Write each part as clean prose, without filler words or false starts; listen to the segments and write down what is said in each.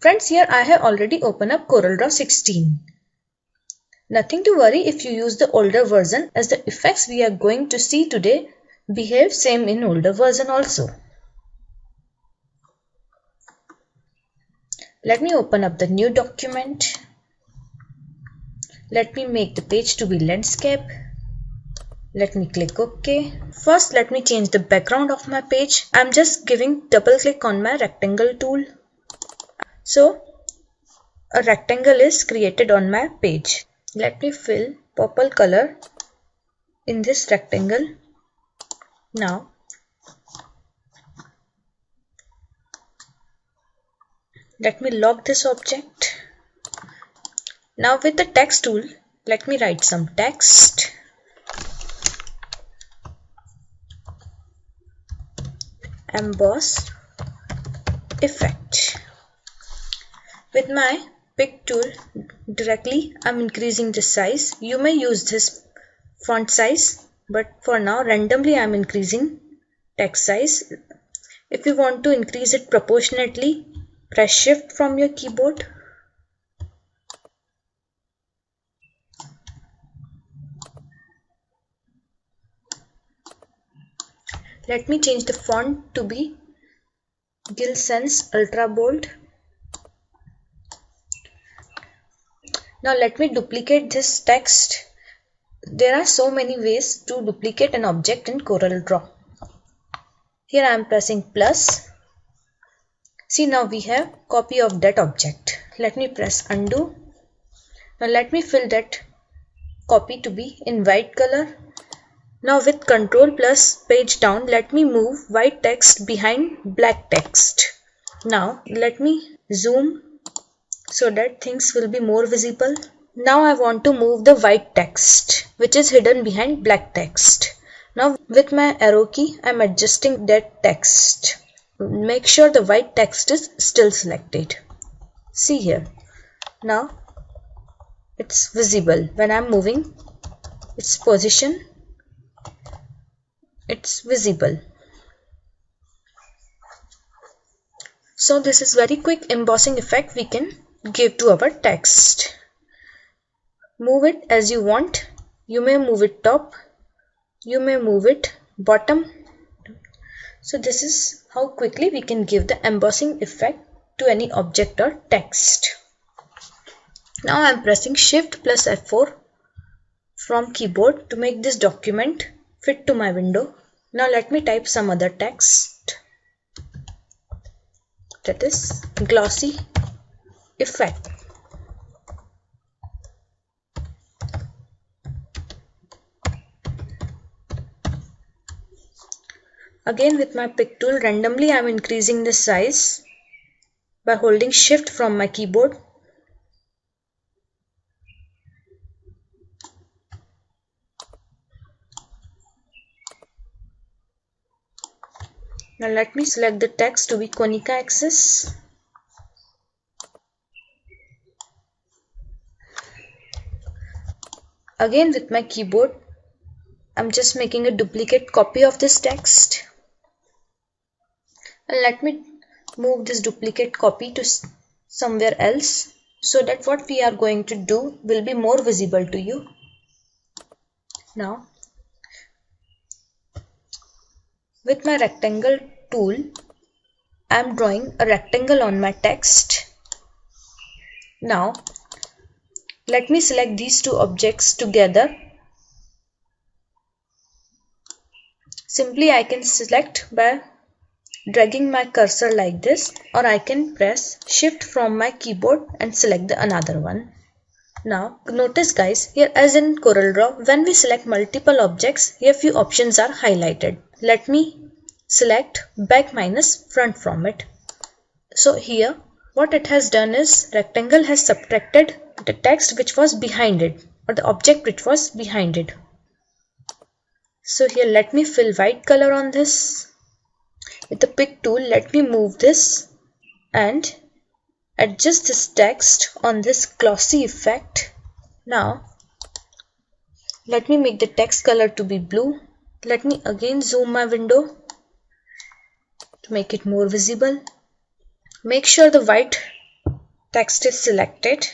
Friends, here I have already opened up CorelDRAW 16. Nothing to worry if you use the older version, as the effects we are going to see today behave same in older version also. Let me open up the new document. Let me make the page to be landscape. Let me click OK. First, let me change the background of my page. I'm just giving double click on my rectangle tool. So, a rectangle is created on my page. Let me fill purple color in this rectangle. Now, let me lock this object. Now with the text tool, let me write some text. Emboss effect. With my pick tool directly, I'm increasing the size. You may use this font size, but for now randomly I'm increasing text size. If you want to increase it proportionately, press shift from your keyboard. Let me change the font to be Gill Sans Ultra Bold. Now let me duplicate this text. There are so many ways to duplicate an object in CorelDRAW. Here I am pressing plus. See, now we have copy of that object. Let me press undo. Now let me fill that copy to be in white color. Now with Ctrl plus page down, let me move white text behind black text. Now let me zoom so that things will be more visible. Now I want to move the white text which is hidden behind black text. Now with my arrow key I am adjusting that text. Make sure the white text is still selected. See here. Now it's visible when I am moving its position. It's visible. So this is very quick embossing effect we can give to our text. Move it as you want. You may move it top, you may move it bottom. So this is how quickly we can give the embossing effect to any object or text. Now I am pressing shift plus F4 from keyboard to make this document fit to my window. Now let me type some other text. That is glossy effect. Again with my pick tool, randomly I am increasing the size by holding shift from my keyboard. Now let me select the text to be Konica axis. Again with my keyboard, I'm just making a duplicate copy of this text. And let me move this duplicate copy to somewhere else so that what we are going to do will be more visible to you. Now with my rectangle tool, I am drawing a rectangle on my text. Now let me select these two objects together. Simply I can select by dragging my cursor like this, or I can press shift from my keyboard and select the another one. Now notice guys, here as in CorelDRAW, when we select multiple objects, here few options are highlighted. Let me select back minus front from it. So here what it has done is rectangle has subtracted the text which was behind it, or the object which was behind it. So here let me fill white color on this. With the pick tool, let me move this and adjust this text on this glossy effect. Now let me make the text color to be blue. Let me again zoom my window to make it more visible. Make sure the white Text is selected.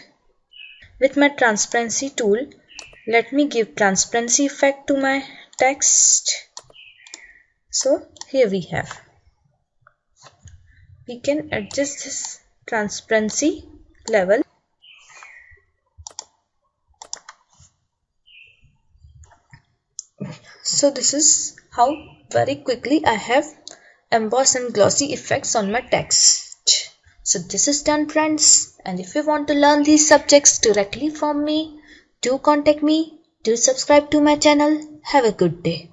With my transparency tool, let me give transparency effect to my text. So here we have. We can adjust this transparency level. So this is how very quickly I have embossed and glossy effects on my text. So this is done, friends, and if you want to learn these subjects directly from me, do contact me, do subscribe to my channel. Have a good day.